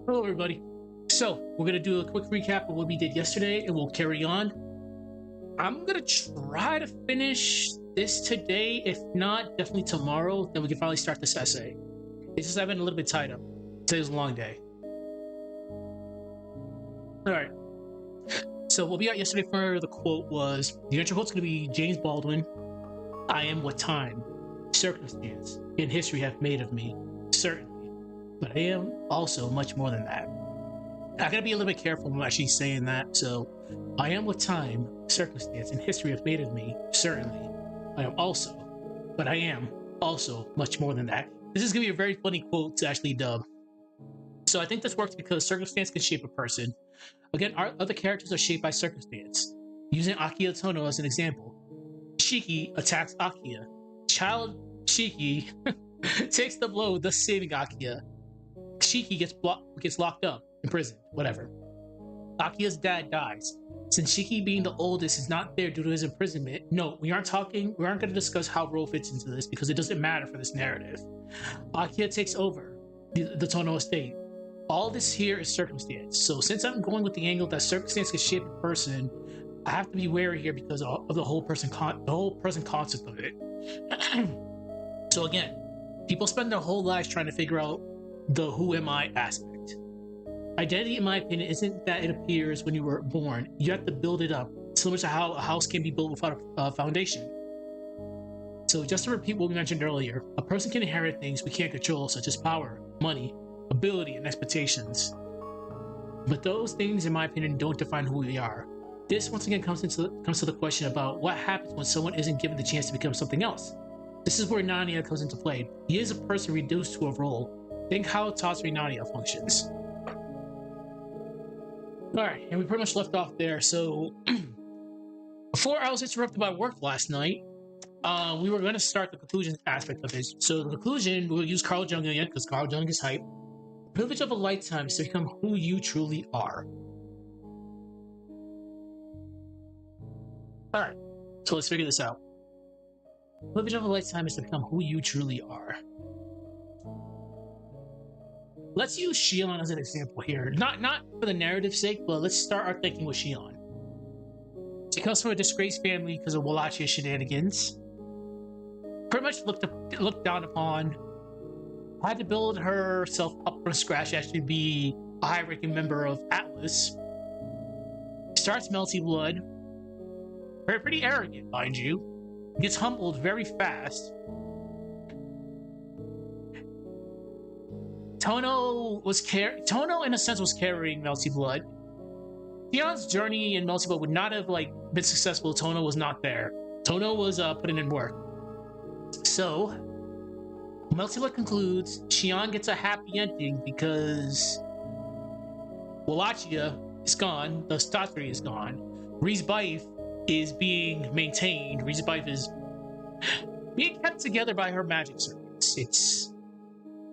Hello, everybody. So, we're going to do a quick recap of what we did yesterday and we'll carry on. I'm going to try to finish this today. If not, definitely tomorrow. Then we can finally start this essay. It's just I've been a little bit tied up. Today was a long day. Alright. So, what we got yesterday for the quote was the intro quote's going to be James Baldwin. I am what time, circumstance, and history have made of me. Certainly. But I am also much more than that. I gotta be a little bit careful when I'm actually saying that. So, I am what time, circumstance, and history have made of me. Certainly. I am also, but I am also much more than that. This is gonna be a very funny quote to actually dub. So, I think this works because circumstance can shape a person. Again, our other characters are shaped by circumstance. Using Akiya Tohno as an example. Shiki attacks Akiya. Child Shiki takes the blow, thus saving Akiya. Shiki gets locked up, imprisoned, whatever. Akiya's dad dies. Since Shiki, being the oldest, is not there due to his imprisonment, no, we aren't going to discuss how Ro fits into this because it doesn't matter for this narrative. Akiya takes over the Tohno estate. All this here is circumstance. So since I'm going with the angle that circumstance can shape a person, I have to be wary here because of the whole person concept of it. So again, people spend their whole lives trying to figure out the who am I aspect. Identity, in my opinion, isn't that it appears when you were born. You have to build it up, similar to how a house can be built without a foundation. So just to repeat what we mentioned earlier, a person can inherit things we can't control, such as power, money, ability, and expectations. But those things, in my opinion, don't define who we are. This once again comes to the question about what happens when someone isn't given the chance to become something else. This is where Nanaya comes into play. He is a person reduced to a role. Think how Tatsuri Nanaya functions. Alright, and we pretty much left off there. So, before I was interrupted by work last night, we were going to start the conclusion aspect of this. So, the conclusion, we'll use Carl Jung again, because Carl Jung is hype. The privilege of a lifetime is to become who you truly are. Alright, so let's figure this out. The privilege of a lifetime is to become who you truly are. Let's use Shion as an example here. Not for the narrative's sake, but let's start our thinking with Shion. She comes from a disgraced family because of Wallachia's shenanigans. Pretty much looked down upon. Had to build herself up from scratch to actually be a high-ranking member of Atlas. Starts Melty Blood. Pretty arrogant, mind you. Gets humbled very fast. Tohno in a sense was carrying Melty Blood. Shion's journey in Melty Blood would not have been successful if Tohno was not there. Tohno was putting in work. So Melty Blood concludes Shion gets a happy ending because Wallachia is gone, the Tatsuri is gone. Ri's Bife is being maintained. Ri's Bife is being kept together by her magic circuits.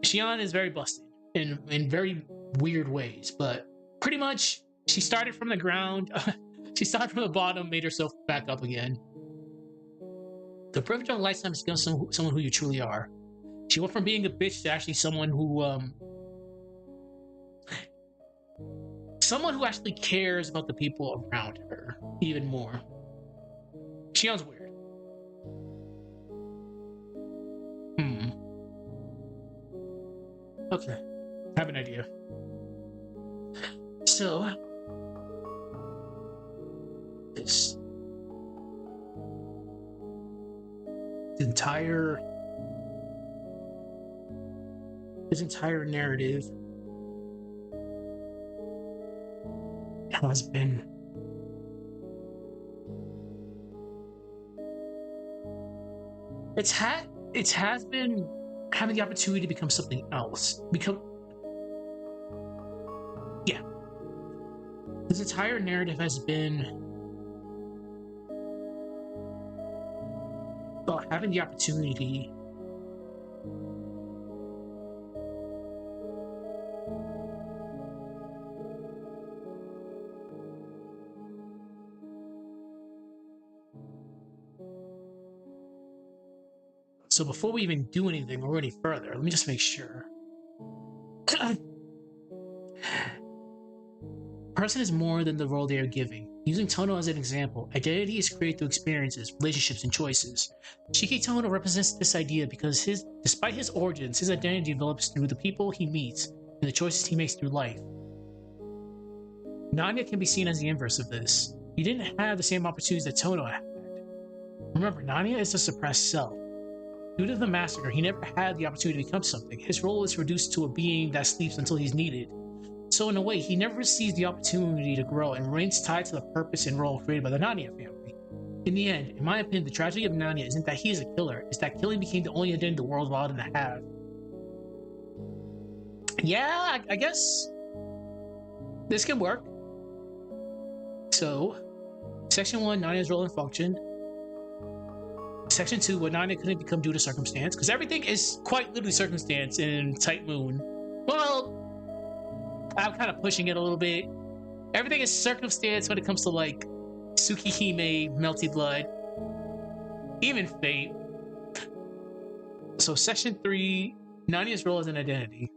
Shion is very busted in very weird ways, but pretty much she started from the ground. She started from the bottom, made herself back up again. The privilege of a lifetime is to become someone who you truly are. She went from being a bitch to actually someone who actually cares about the people around her even more. Shion's weird. Okay, I have an idea. So, this entire narrative has been it has been having the opportunity to become something else. This entire narrative has been about having the opportunity So before we even do anything or any further, let me just make sure. person is more than the role they are giving. Using Tohno as an example, identity is created through experiences, relationships, and choices. Shiki Tohno represents this idea because despite his origins, his identity develops through the people he meets and the choices he makes through life. Nanya can be seen as the inverse of this. He didn't have the same opportunities that Tohno had. Remember, Nanya is a suppressed self. Due to the massacre, he never had the opportunity to become something. His role is reduced to a being that sleeps until he's needed. So in a way, he never receives the opportunity to grow and remains tied to the purpose and role created by the Nanya family. In the end, in my opinion, the tragedy of Nanya isn't that he is a killer, it's that killing became the only identity the world allowed him to have. Yeah, I guess this can work. So, Section 1, Nanya's role and function. Section 2, what Nanya couldn't become due to circumstance, because everything is quite literally circumstance in Type Moon. Well, I'm kind of pushing it a little bit. Everything is circumstance when it comes to like Tsukihime, Melty Blood, even Fate. So Section 3, Nanya's role as an identity.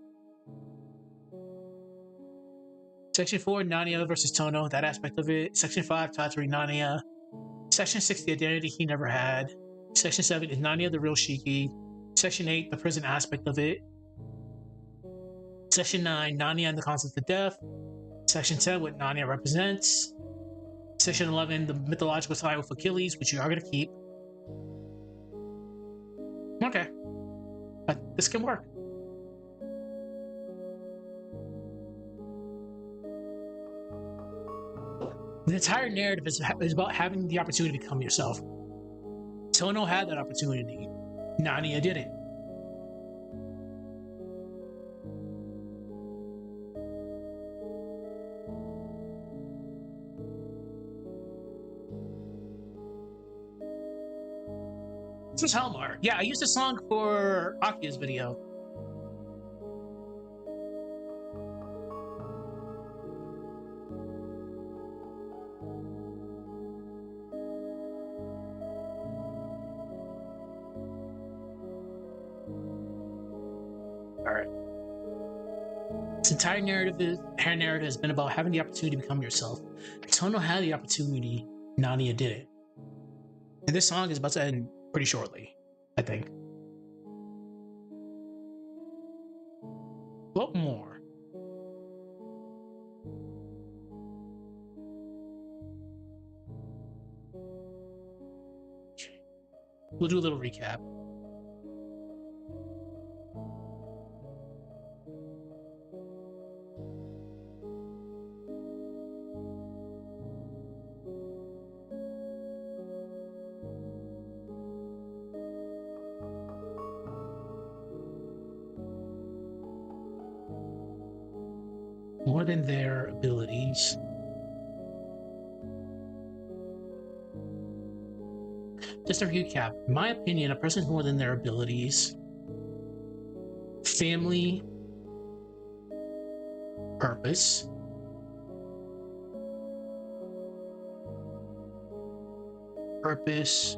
Section 4, Nanya versus Tohno, that aspect of it. Section 5, Tatsuri Nanya. Section 6, the identity he never had. Section 7, is Nanya the real Shiki? Section 8, the prison aspect of it. Section 9, Nanya and the concept of death. Section 10, what Nanya represents. Section 11, the mythological tie with Achilles, which you are going to keep. Okay. This can work. The entire narrative is about having the opportunity to become yourself. Tohno had that opportunity. Nanya didn't. This is Helmar. Yeah, I used this song for Akia's video. Alright. This entire narrative has been about having the opportunity to become yourself. Tohno had the opportunity, Nanya didn't. And this song is about to end pretty shortly, I think. What more? We'll do a little recap. More than their abilities. Just to recap, in my opinion, a person is more than their abilities. Family, purpose, purpose,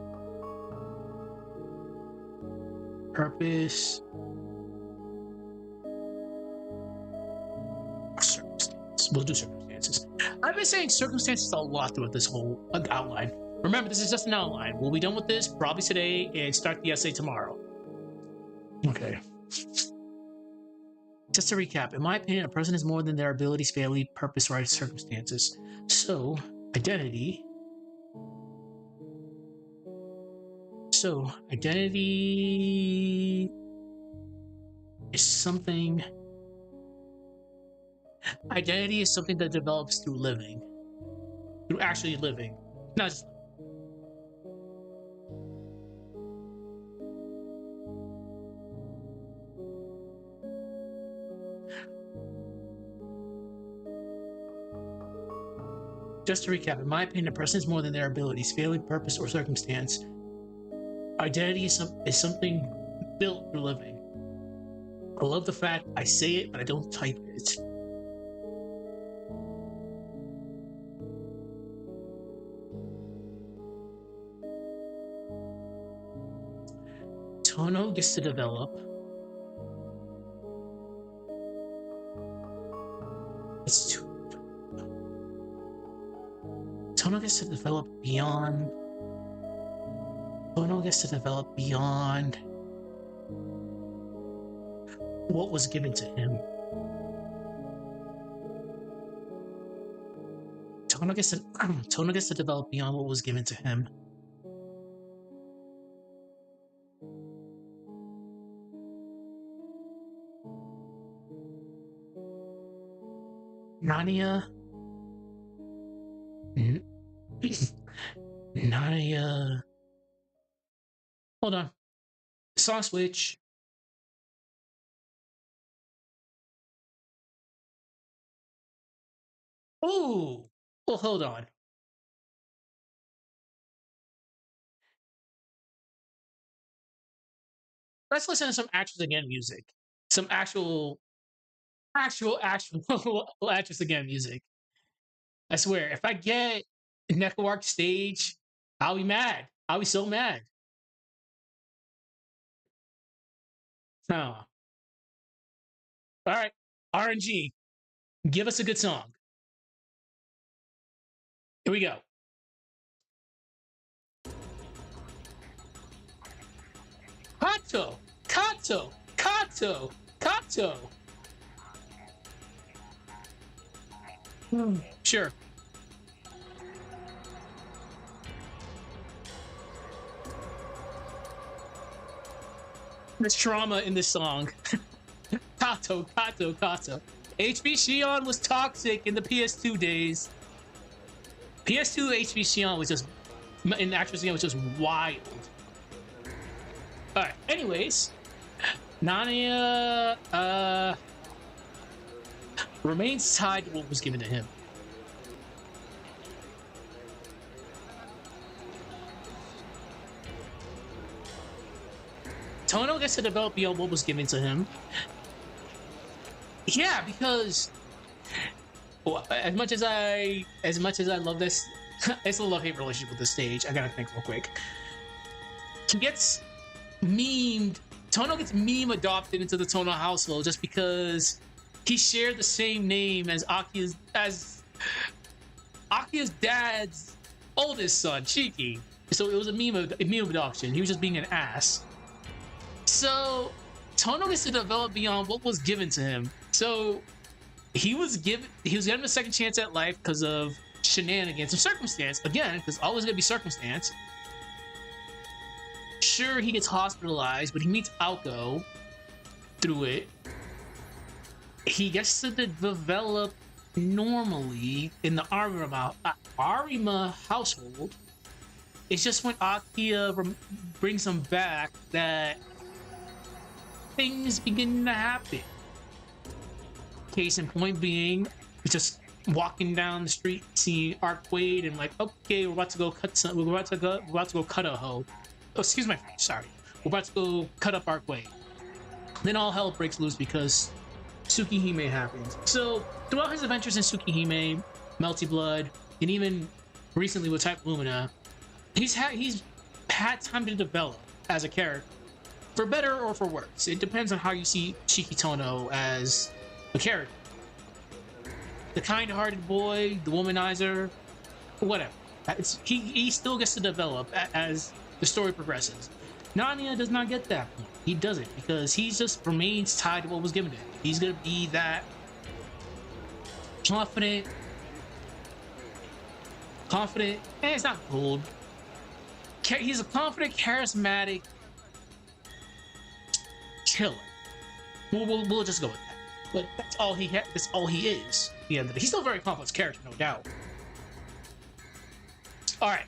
circumstance. We'll do circumstances. I've been saying circumstances a lot throughout this whole outline. Remember, this is just an outline. We'll be done with this probably today and start the essay tomorrow. Okay. Just to recap, in my opinion, a person is more than their abilities, family, purpose, or circumstances. So, identity. Identity is something. Identity is something that develops through living, through actually living, not just. Just to recap, in my opinion, a person is more than their abilities, family, purpose, or circumstance. Identity is something built through living. I love the fact I say it, but I don't type it. Tohno gets to develop. Tohno gets to develop beyond. Tohno gets to develop beyond what was given to him. Tohno gets to develop beyond what was given to him. Nania. Nania. Hold on. Song switch. Ooh. Well, hold on. Let's listen to some Actress Again music. Some actual Actress Again music. I swear, if I get Neko stage, I'll be mad. I'll be so mad. Oh. All right. RNG. Give us a good song. Here we go. Kato! Kato! Kato! Kato! Sure. There's trauma in this song. Kato, Kato, Kato. HB Shion was toxic in the PS2 days. PS2 HB Shion was just, in Actress Again, was just wild. Alright, anyways. Nania, remains tied to what was given to him. Tohno gets to develop beyond what was given to him. Yeah, because well, as much as I love this, it's a love-hate relationship with the stage. I gotta think real quick. He gets memed. Tohno gets meme adopted into the Tohno household just because he shared the same name as Akia's dad's oldest son, Shiki. So it was a meme adoption. He was just being an ass. So Tohno gets to develop beyond what was given to him. So he was given a second chance at life because of shenanigans and circumstance. Again, because always gonna be circumstance. Sure, he gets hospitalized, but he meets Aoko through it. He gets to develop normally in the Arima household. It's just when Akia brings him back that things begin to happen. Case in point being, just walking down the street, seeing Arcade, and like, okay, we're about to go cut a hoe. Oh, excuse my French, sorry. We're about to go cut up Arcade. Then all hell breaks loose because Tsukihime happens. So throughout his adventures in Tsukihime, Melty Blood, and even recently with Type Lumina, he's had time to develop as a character, for better or for worse. It depends on how you see Shiki Tohno as a character. The kind-hearted boy, the womanizer, whatever. He still gets to develop as the story progresses. Nania does not get that point. He doesn't, because he just remains tied to what was given to him. He's gonna be that confident, it's not bold. He's a confident, charismatic killer. We'll just go with that. But that's all he that's all he is. At the end of the day. He's still a very complex character, no doubt. All right,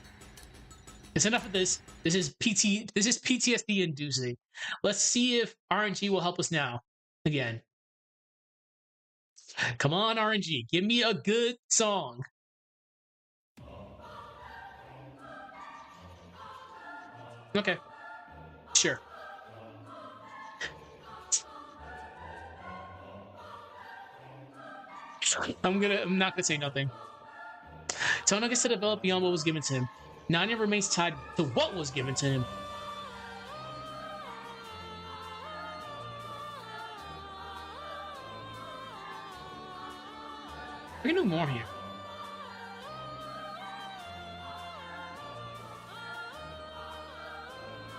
it's enough of this. This is PTSD inducing. Let's see if RNG will help us now. Again, come on, RNG, give me a good song. Okay, sure. I'm not gonna say nothing. Tohno gets to develop beyond what was given to him. Nania remains tied to what was given to him. We can do more here.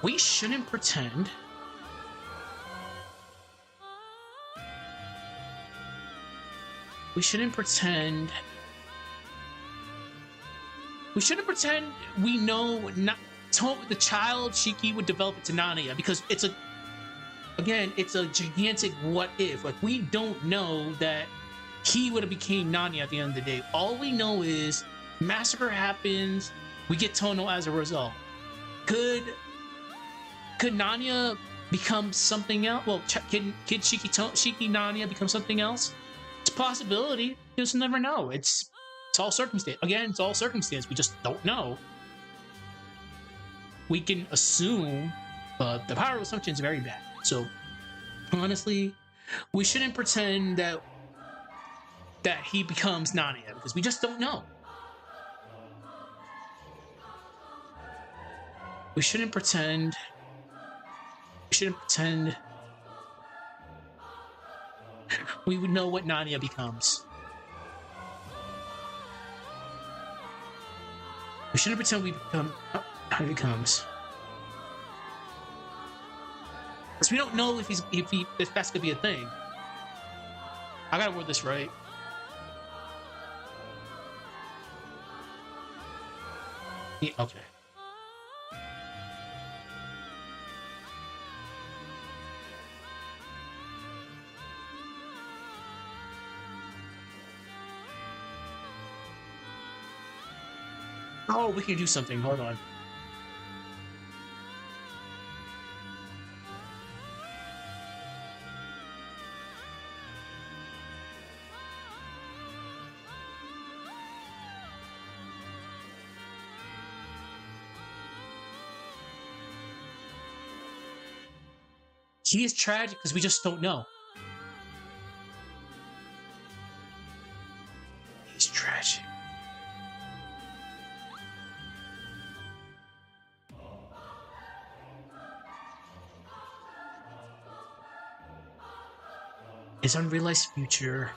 We shouldn't pretend. We shouldn't pretend. We shouldn't pretend we know not the child Shiki would develop into Nanaya, because it's a gigantic what if. Like, we don't know that he would have became Nani at the end of the day. All we know is massacre happens. We get Tohno as a result. Could Nanya become something else? Well, can Shiki Nanya become something else? It's a possibility. You just never know. It's all circumstance. Again, it's all circumstance. We just don't know. We can assume, but the power of assumption is very bad. So, honestly, we shouldn't pretend that he becomes Nania, because we just don't know. We shouldn't pretend. We would know what Nania becomes. We shouldn't pretend we become how he becomes. Because we don't know if that's gonna be a thing. I gotta word this right. Yeah, okay. Oh, we can do something. Hold on. He is tragic because we just don't know. He's tragic. His unrealized future.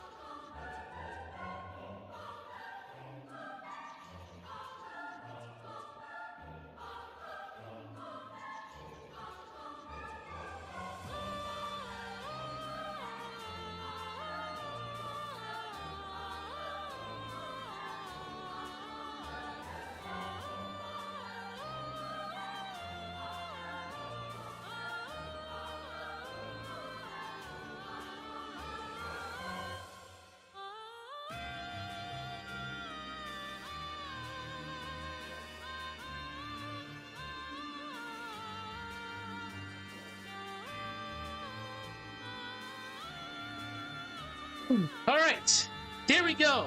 All right, there we go.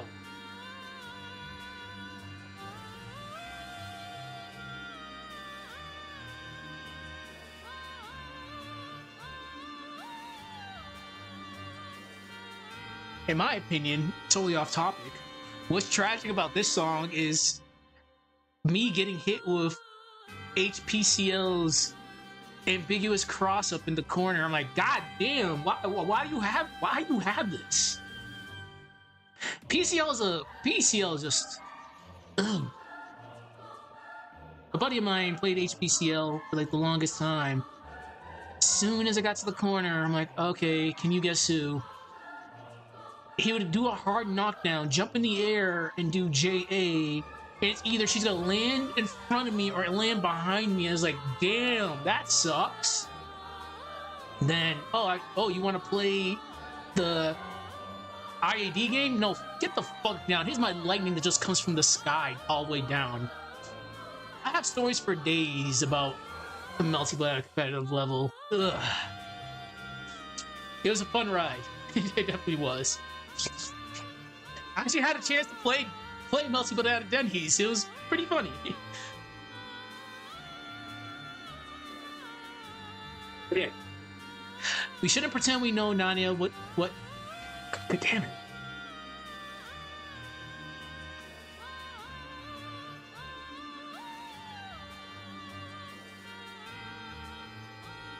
In my opinion, totally off topic, what's tragic about this song is me getting hit with HPCL's ambiguous cross up in the corner. I'm like, God damn, why do you have this? PCL is just ugh. A buddy of mine played HPCL for like the longest time. As soon as I got to the corner, I'm like, okay, can you guess who? He would do a hard knockdown, jump in the air, and do JA. And it's either she's gonna land in front of me or land behind me. I was like, damn, that sucks. Then, you want to play the IAD game? No, get the fuck down. Here's my lightning that just comes from the sky all the way down. I have stories for days about the Melty at a competitive level. Ugh. It was a fun ride. It definitely was. I actually had a chance to play Melty at a Denny's. It was pretty funny. Okay. We shouldn't pretend we know Nanya. What? God damn it.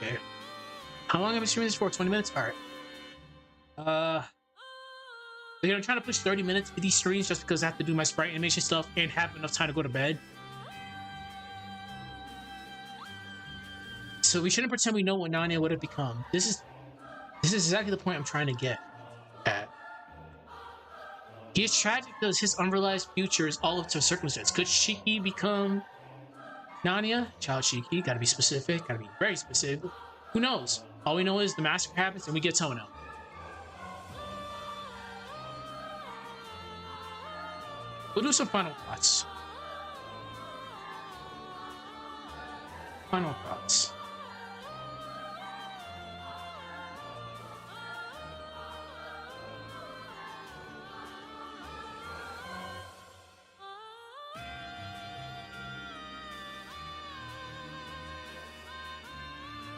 Okay. How long have I been streaming this for? 20 minutes? Alright. I'm trying to push 30 minutes with these streams just because I have to do my sprite animation stuff and have enough time to go to bed. So we shouldn't pretend we know what Nanya would have become. This is exactly the point I'm trying to get at. He is tragic because his unrealized future is all up to circumstance. Could Shiki become Nanya? Child Shiki, gotta be specific, gotta be very specific. Who knows? All we know is the massacre happens and we get Tohno. We'll do some final thoughts. Final thoughts.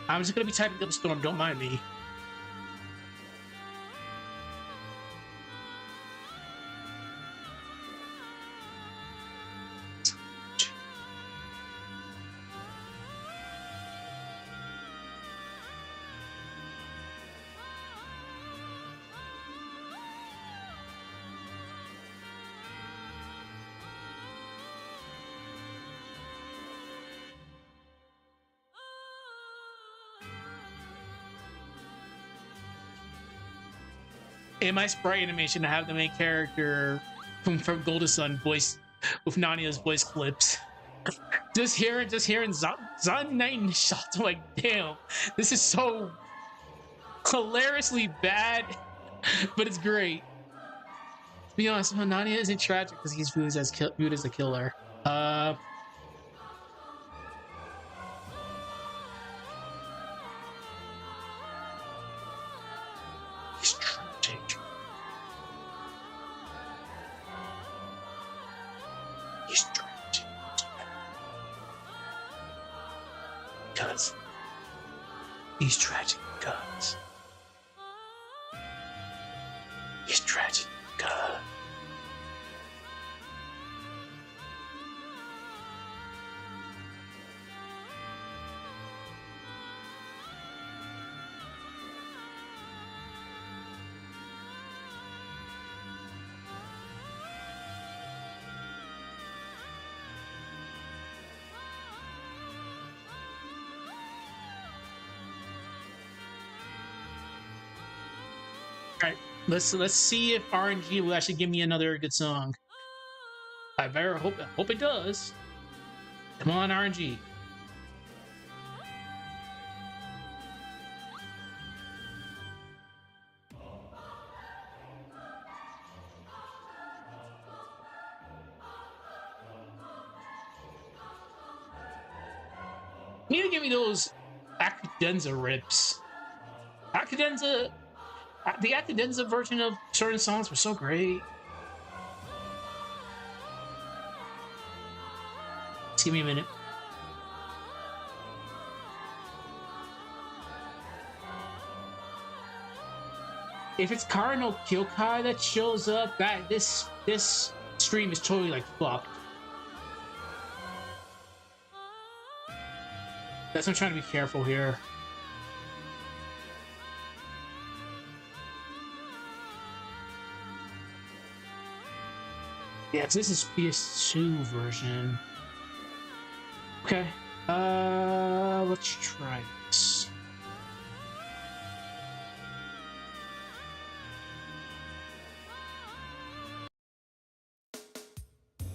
I'm just gonna be typing up a storm, don't mind me. In my sprite animation, to have the main character from Golden Sun voice with Nanya's voice clips. just hearing Zan Night and shot. I'm like, damn, this is so hilariously bad, but it's great. To be honest, no, Nanya isn't tragic because he's viewed as a killer. He's tragic. He's tragic. Because he's tragic because he's tragic because Alright, let's see if RNG will actually give me another good song. I very hope it does. Come on, RNG. You need to give me those Akidenza rips. The Akidenza version of certain songs were so great. Just give me a minute. If it's Cardinal Kyokai that shows up, this stream is totally like fucked. That's why I'm trying to be careful here. Yeah, this is PS2 version. Okay. Let's try this.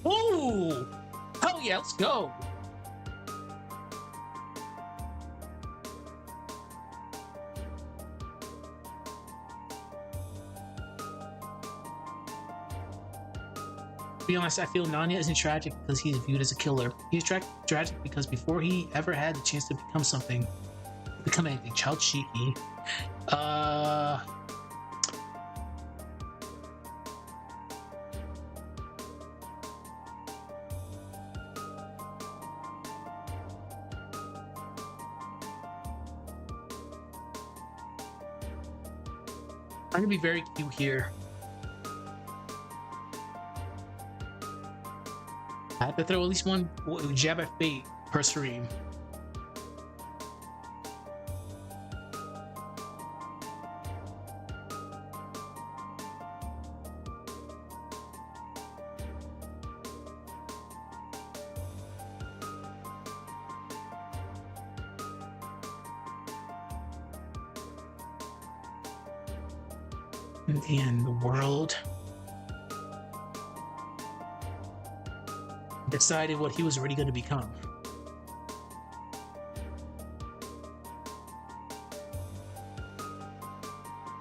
Ooh! Hell yeah, let's go! To be honest, I feel Nanya isn't tragic because he's viewed as a killer. He's tragic because before he ever had the chance to become something, become anything, Child Shiki. I'm gonna be very cute here. I have to throw at least one jab at fate per stream. And the world decided what he was already going to become.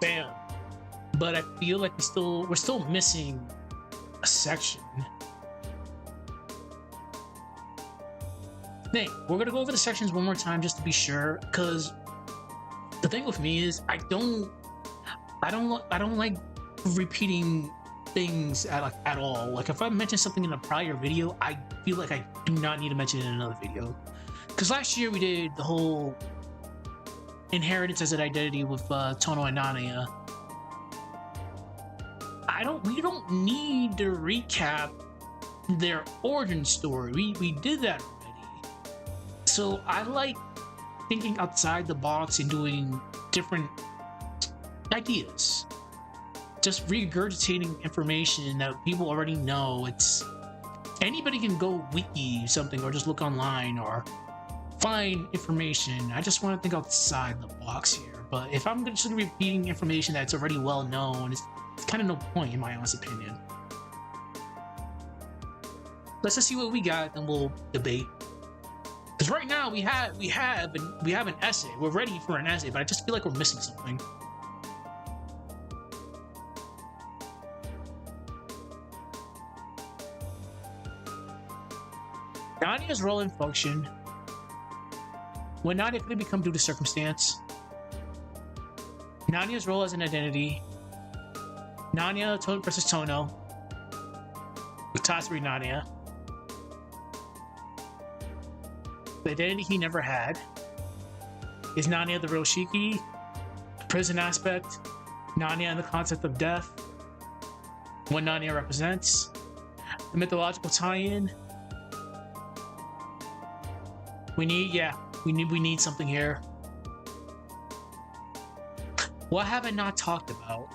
Bam. But I feel like we're still missing a section. Hey, we're gonna go over the sections one more time just to be sure, because the thing with me is I don't like repeating things at all. Like if I mention something in a prior video, I feel like I do not need to mention it in another video. Because last year we did the whole inheritance as an identity with Tohno and Nanaya. We don't need to recap their origin story. We did that already. So I like thinking outside the box and doing different ideas. Just regurgitating information that people already know. Anybody can go wiki something or just look online or find information. I just want to think outside the box here. But if I'm just repeating information that's already well known, it's kind of no point in my honest opinion. Let's just see what we got and we'll debate. Because right now we have an essay. We're ready for an essay, but I just feel like we're missing something. Nania's role and function. When Nania could become due to circumstance. Nania's role as an identity. Nania versus Tohno. With Tatsuri Nanaya. The identity he never had. Is Nanaya the real Shiki? Prison aspect. Nanaya and the concept of death. What Nanaya represents. The mythological tie-in. We need something here. What have I not talked about?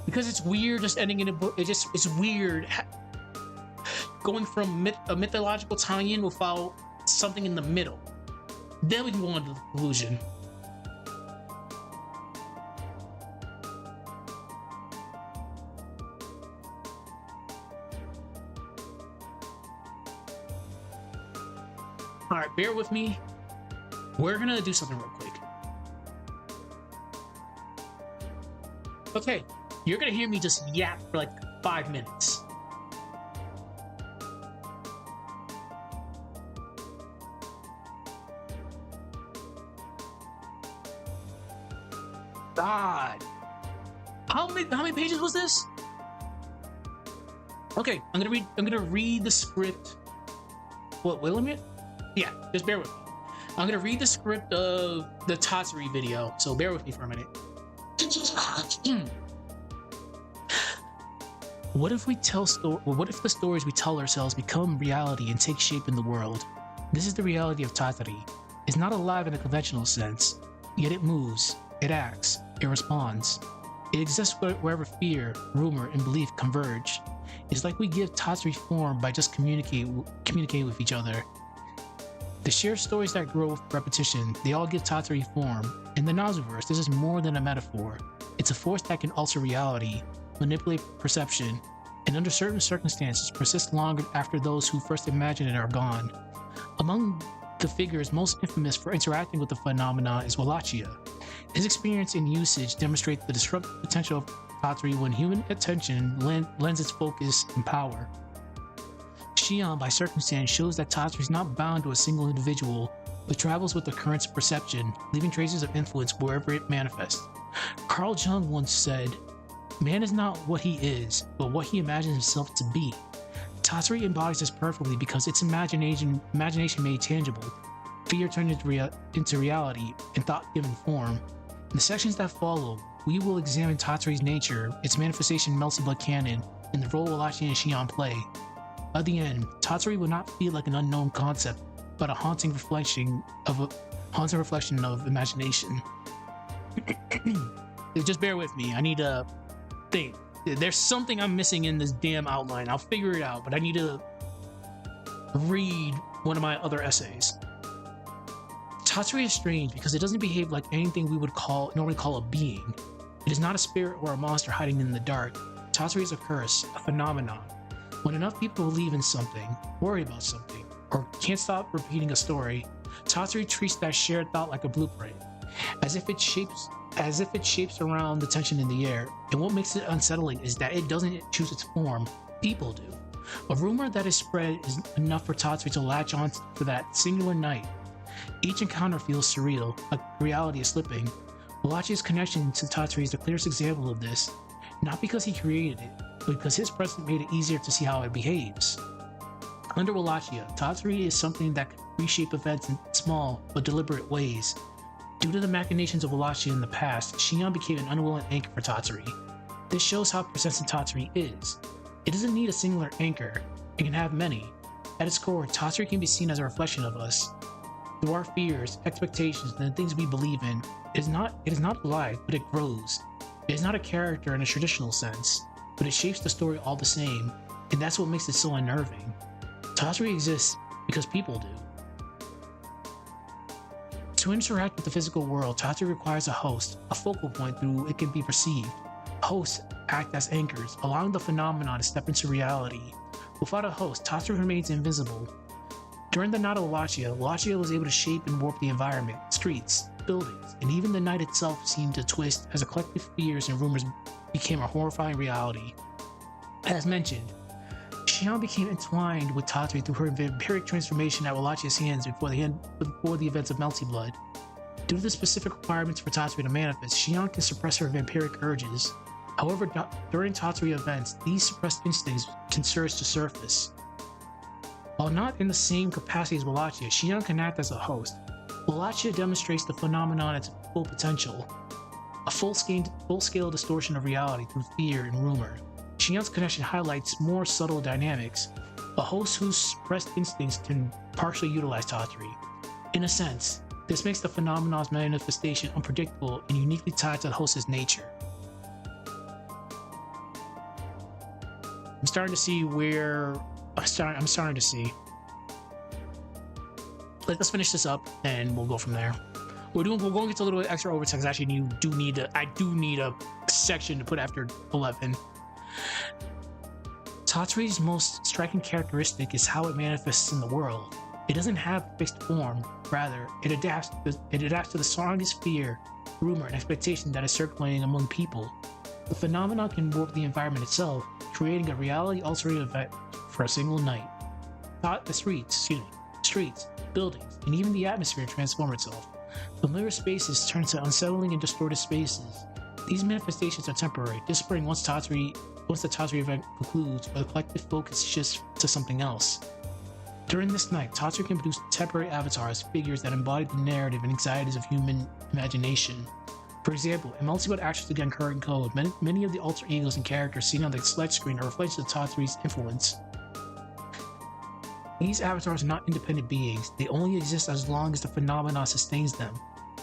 Because it's weird just ending in a book. It's weird going from a mythological tie-in without something in the middle. Then we can go on to the conclusion. Alright, bear with me. We're gonna do something real quick. Okay, you're gonna hear me just yap for like 5 minutes. God. How many pages was this? Okay, I'm gonna read the script. What, wait a minute? Yeah, just bear with me. I'm gonna read the script of the Tatsuri video, so bear with me for a minute. What if the stories we tell ourselves become reality and take shape in the world? This is the reality of Tatsuri. It's not alive in a conventional sense, yet it moves, it acts, it responds. It exists wherever fear, rumor, and belief converge. It's like we give Tatsuri form by just communicating with each other. The shared stories that grow with repetition, they all give Tatsuri form. In the Nasuverse, this is more than a metaphor. It's a force that can alter reality, manipulate perception, and under certain circumstances persist longer after those who first imagined it are gone. Among the figures most infamous for interacting with the phenomena is Wallachia. His experience and usage demonstrate the disruptive potential of Tatsuri when human attention lends its focus and power. Shion, by circumstance, shows that Tatsuri is not bound to a single individual, but travels with the currents of perception, leaving traces of influence wherever it manifests. Carl Jung once said, "Man is not what he is, but what he imagines himself to be." Tatsuri embodies this perfectly because its imagination made tangible, fear turned into reality, and thought given form. In the sections that follow, we will examine Tatsuri's nature, its manifestation in Melty Blood Canon, and the role Wallachia and Shion play. By the end, Tatsuri will not feel like an unknown concept, but a haunting reflection of imagination. Just bear with me. I need to think. There's something I'm missing in this damn outline. I'll figure it out, but I need to read one of my other essays. Tatsuri is strange because it doesn't behave like anything we would normally call a being. It is not a spirit or a monster hiding in the dark. Tatsuri is a curse, a phenomenon. When enough people believe in something, worry about something, or can't stop repeating a story, Tatsuri treats that shared thought like a blueprint, as if it shapes around the tension in the air. And what makes it unsettling is that it doesn't choose its form, people do. A rumor that is spread is enough for Tatsuri to latch on for that singular night. Each encounter feels surreal, like reality is slipping. Walachia's connection to Tatsuri is the clearest example of this, not because he created it, but because his presence made it easier to see how it behaves. Under Wallachia, Tatsuri is something that can reshape events in small but deliberate ways. Due to the machinations of Wallachia in the past, Shion became an unwilling anchor for Tatsuri. This shows how persistent Tatsuri is. It doesn't need a singular anchor, it can have many. At its core, Tatsuri can be seen as a reflection of us. Through our fears, expectations, and the things we believe in, it is not alive, but it grows. It is not a character in a traditional sense, but it shapes the story all the same, and that's what makes it so unnerving. Tatsuri exists because people do. To interact with the physical world, Tatsuri requires a host, a focal point through it can be perceived. Hosts act as anchors, allowing the phenomenon to step into reality. Without a host, Tatsuri remains invisible. During the night of Wallachia, Wallachia was able to shape and warp the environment, streets, buildings, and even the night itself seemed to twist as the collective fears and rumors became a horrifying reality. As mentioned, Shion became entwined with Tatsuri through her vampiric transformation at Wallachia's hands before the events of Melty Blood. Due to the specific requirements for Tatsuri to manifest, Shion can suppress her vampiric urges. However, during Tatsuri events, these suppressed instincts can surge to surface. While not in the same capacity as Wallachia, Shion can act as a host. Wallachia demonstrates the phenomenon at its full potential, a full-scale distortion of reality through fear and rumor. Shion's connection highlights more subtle dynamics. A host whose suppressed instincts can partially utilize Tatsuri. In a sense, this makes the phenomenon's manifestation unpredictable and uniquely tied to the host's nature. I'm starting to see. Let's finish this up and we'll go from there. We're going to get a little bit extra overtime because actually I do need a section to put after 11. Tatsuri's most striking characteristic is how it manifests in the world. It doesn't have fixed form, rather, it adapts to the strongest fear, rumor, and expectation that is circulating among people. The phenomenon can warp the environment itself, creating a reality-altering event for a single night. The streets, buildings, and even the atmosphere transform itself. Familiar spaces turn to unsettling and distorted spaces. These manifestations are temporary, disappearing once the Tatsuri event concludes, or the collective focus shifts to something else. During this night, Tatsuri can produce temporary avatars, figures that embody the narrative and anxieties of human imagination. For example, in Melty Blood Actions Again Current Code, many of the alter egos and characters seen on the select screen are reflections of Tatsuri's influence. These avatars are not independent beings, they only exist as long as the phenomenon sustains them.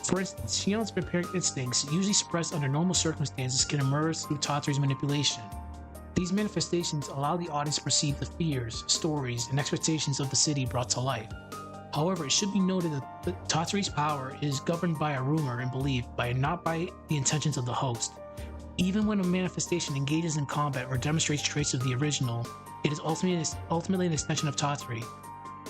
For instance, Shion's vampiric instincts, usually suppressed under normal circumstances, can emerge through Tatsuri's manipulation. These manifestations allow the audience to perceive the fears, stories, and expectations of the city brought to life. However, it should be noted that Tatsuri's power is governed by a rumor and belief, not by the intentions of the host. Even when a manifestation engages in combat or demonstrates traits of the original, it is ultimately an extension of Tatsuri.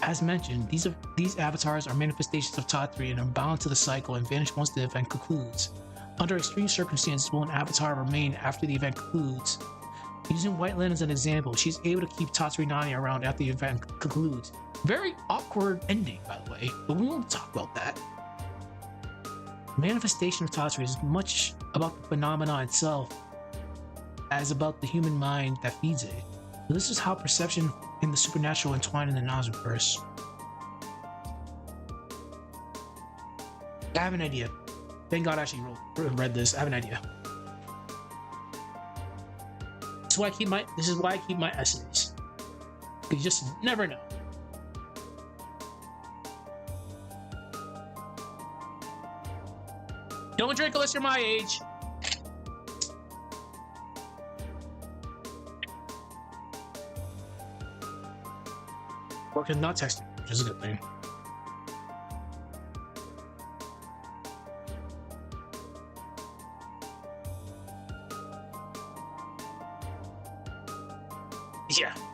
As mentioned, these avatars are manifestations of Tatsuri and are bound to the cycle and vanish once the event concludes. Under extreme circumstances, will an avatar remain after the event concludes? Using White Lantern as an example, she's able to keep Tsukihime Nanaya around after the event concludes. Very awkward ending, by the way, but we won't talk about that. The manifestation of Tatsuri is much about the phenomenon itself as about the human mind that feeds it. This is how perception and the supernatural entwine in the Nasuverse. I have an idea. Thank God I actually read this. I have an idea. This is why I keep my essays. You just never know. Don't drink unless you're my age. Or can not text me, which is a good thing.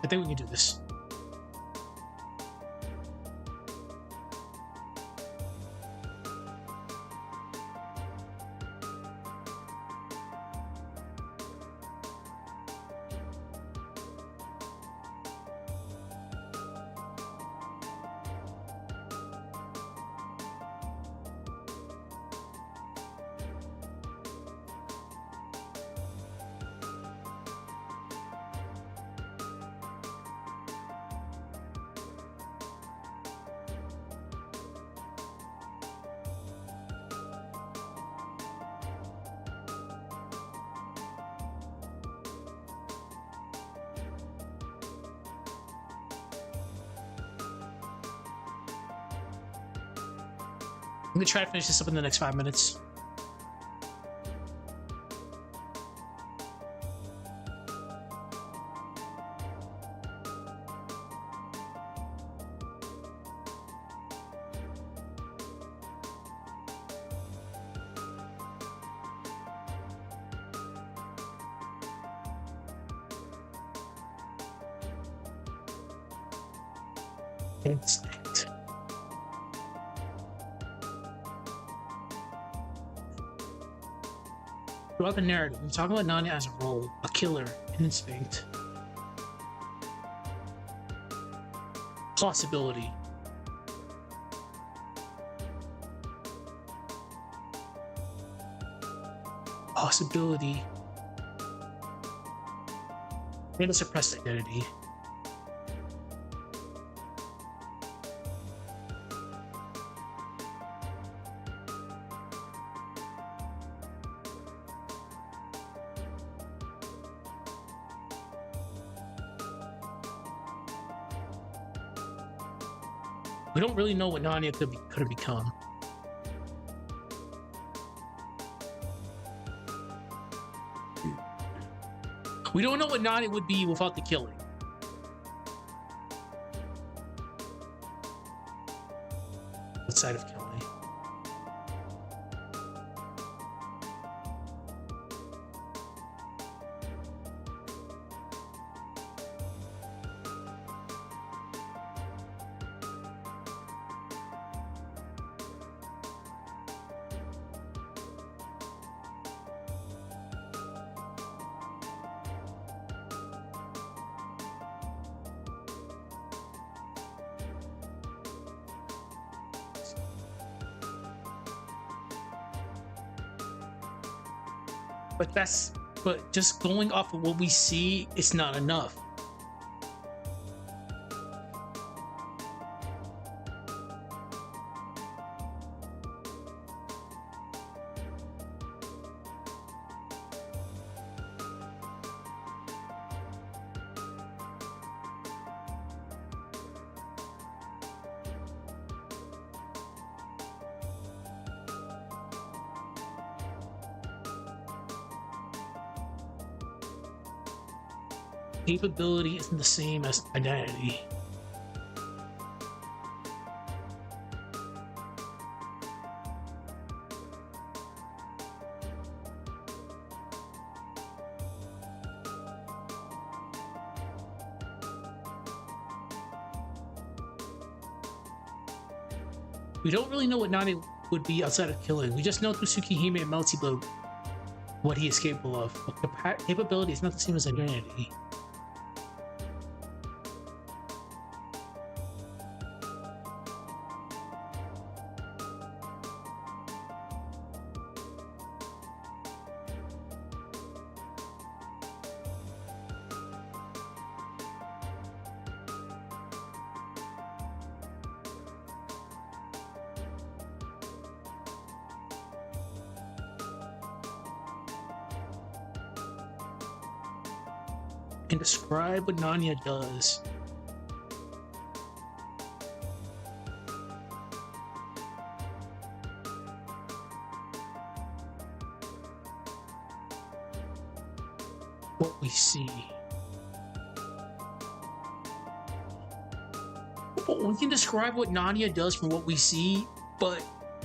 I think we can do this. I'm gonna try to finish this up in the next 5 minutes. Instinct. Throughout the narrative, we talk about Nanya as a role, a killer, an instinct. Possibility. Possibility. And a suppressed identity. We don't really know what Nanya could have become. We don't know what Nanya would be without the killing. Outside of killing. But just going off of what we see, it's not enough. Capability isn't the same as identity. We don't really know what Nani would be outside of killing. We just know through Tsukihime and Melty what he is capable of. But capability is not the same as identity. And describe what Nanya does. What we see. We can describe what Nanya does from what we see, but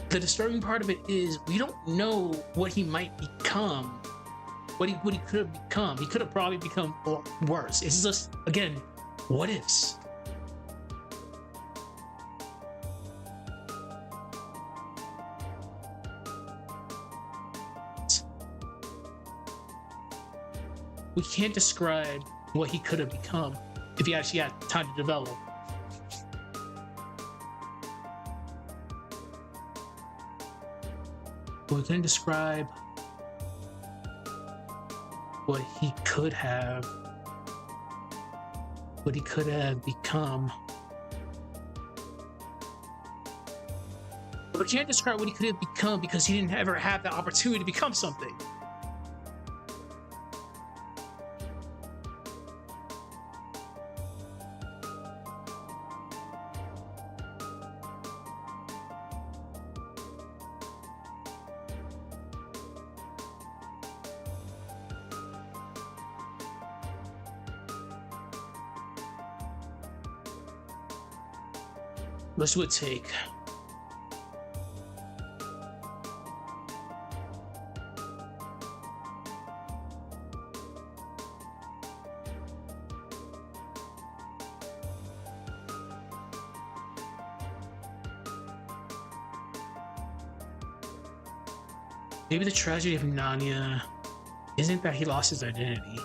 the disturbing part of it is we don't know what he might become. What he could have become. He could have probably become worse. It's just, again, What ifs? We can't describe what he could have become if he actually had time to develop. We can describe what he could have become. But we can't describe what he could have become because he didn't ever have the opportunity to become something. Let's do a take. Maybe the tragedy of Nanaya isn't that he lost his identity.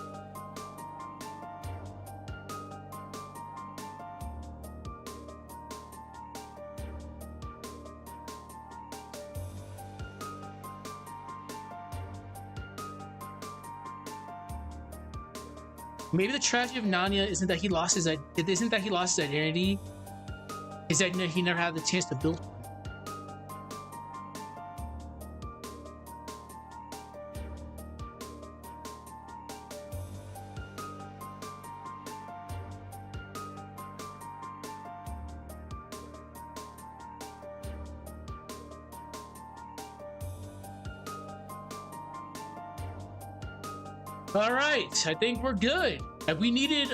Maybe the tragedy of Nanaya isn't that he lost his identity, is that he never had the chance to build one. All right, I think we're good. We needed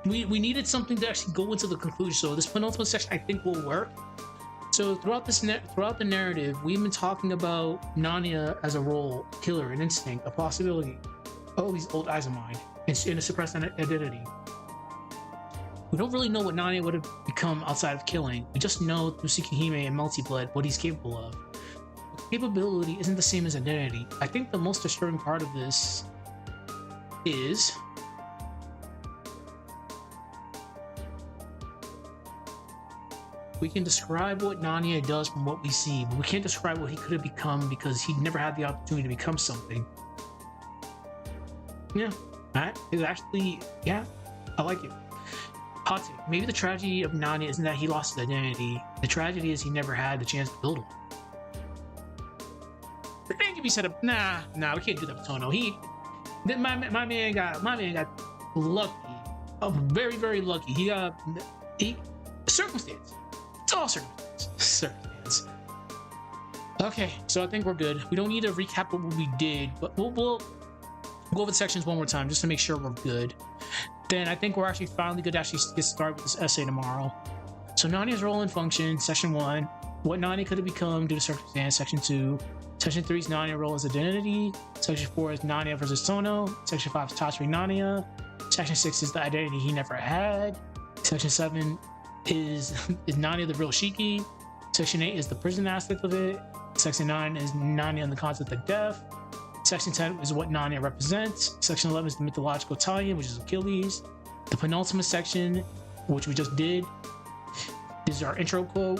we needed something to actually go into the conclusion. So this penultimate section I think will work. So throughout the narrative, we've been talking about Nanaya as a role, killer, an instinct, a possibility, all these old eyes of mine, in a suppressed identity. We don't really know what Nanaya would have become outside of killing. We just know through Tsukihime and Melty blood what he's capable of. But capability isn't the same as identity. I think the most disturbing part of this is we can describe what Nanaya does from what we see, but we can't describe what he could have become because he never had the opportunity to become something. Yeah, that is actually, yeah, I like it. Hot take. Maybe the tragedy of Nanaya isn't that he lost his identity. The tragedy is he never had the chance to build one. The thing can be set up. Nah, we can't do that with Tohno. My man got lucky. Very, very lucky. He circumstance. It's all circumstance. Okay, so I think we're good. We don't need to recap what we did, but we'll go over the sections one more time just to make sure we're good. Then I think we're actually finally good to actually get started with this essay tomorrow. So Nanaya's role and function, section 1. What Nanaya could have become due to circumstance, section 2. Section 3 is Nanaya's role as identity. Section 4 is Nanaya versus Tohno. Section 5 is Tatsumi Nanaya. Section 6 is the identity he never had. Section 7 is Nanaya the real Shiki. Section 8 is the prison aspect of it. Section 9 is Nanaya and the concept of death. Section 10 is what Nanaya represents. Section 11 is the mythological Italian, which is Achilles. The penultimate section, which we just did, is our intro quote.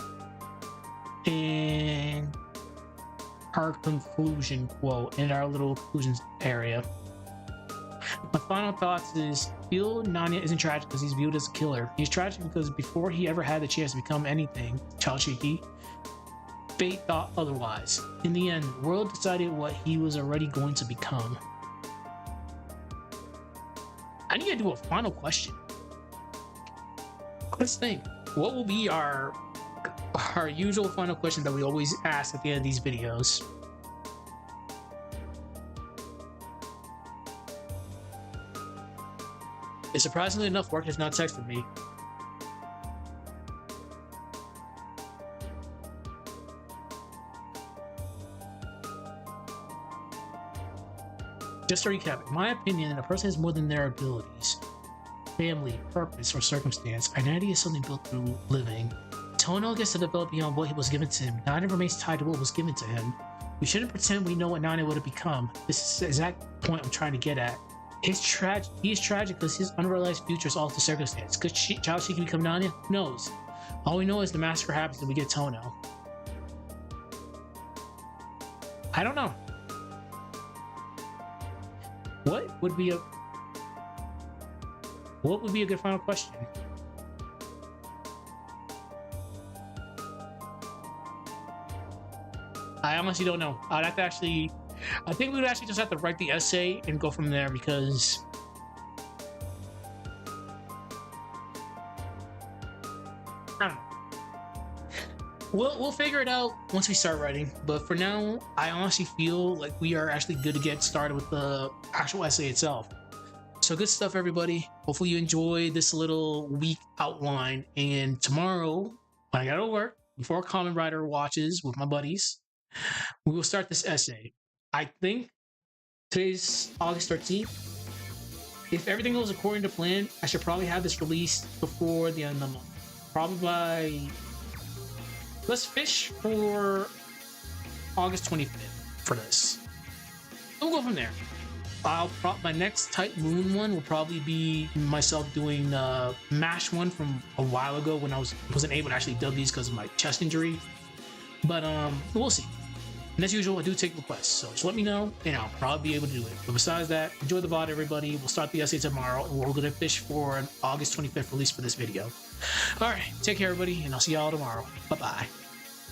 And our conclusion quote in our little conclusions area. My final thoughts is, feel Nanaya isn't tragic because he's viewed as a killer. He's tragic because before he ever had the chance to become anything, Child Shiki, fate thought otherwise. In the end, the world decided what he was already going to become. I need to do a final question. Let's think. What will be our usual final question that we always ask at the end of these videos? And surprisingly enough, work has not texted me. Just to recap, in my opinion, a person has more than their abilities. family, purpose, or circumstance. Identity is something built through living. Tohno gets to develop beyond what was given to him. Nine remains tied to what was given to him. We shouldn't pretend we know what Nine would have become. This is the exact point I'm trying to get at. He is tragic because his unrealized future is all to circumstance. Could Child Shiki become Nanya? Who knows? All we know is the massacre happens and we get Tohno. I don't know. What would be a good final question? I honestly don't know. I'd have to actually. I think we would actually just have to write the essay and go from there because. I don't know. We'll figure it out once we start writing. But for now, I honestly feel like we are actually good to get started with the actual essay itself. So good stuff, everybody. Hopefully you enjoy this little week outline. And tomorrow, when I get to work, before Common Writer watches with my buddies, we will start this essay. I think today's August 13th. If everything goes according to plan, I should probably have this released before the end of the month. Probably by... Let's fish for August 25th for this. We'll go from there. My next Type Moon one will probably be myself doing the MASH one from a while ago when I wasn't able to actually dub these because of my chest injury. But we'll see. And as usual, I do take requests, so just let me know, and I'll probably be able to do it. But besides that, enjoy the VOD, everybody. We'll start the essay tomorrow, and we're going to fish for an August 25th release for this video. All right, take care, everybody, and I'll see y'all tomorrow. Bye-bye.